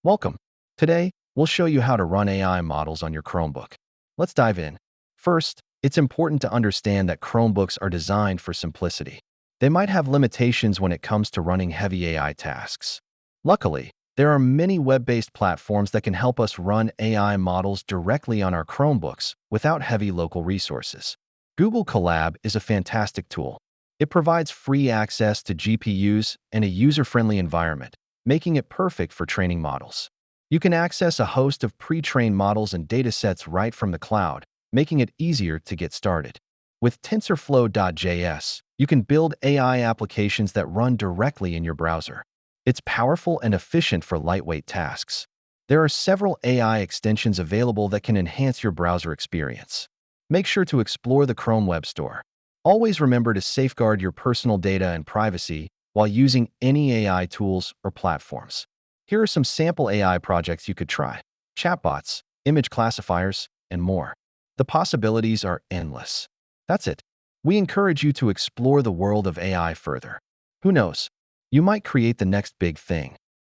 Welcome. Today, we'll show you how to run AI models on your Chromebook. Let's dive in. First, it's important to understand that Chromebooks are designed for simplicity. They might have limitations when it comes to running heavy AI tasks. Luckily, there are many web-based platforms that can help us run AI models directly on our Chromebooks without heavy local resources. Google Colab is a fantastic tool. It provides free access to GPUs and a user-friendly environment, making it perfect for training models. You can access a host of pre-trained models and datasets right from the cloud, making it easier to get started. With TensorFlow.js, you can build AI applications that run directly in your browser. It's powerful and efficient for lightweight tasks. There are several AI extensions available that can enhance your browser experience. Make sure to explore the Chrome Web Store. Always remember to safeguard your personal data and privacy while using any AI tools or platforms. Here are some sample AI projects you could try: chatbots, image classifiers, and more. The possibilities are endless. That's it. We encourage you to explore the world of AI further. Who knows? You might create the next big thing.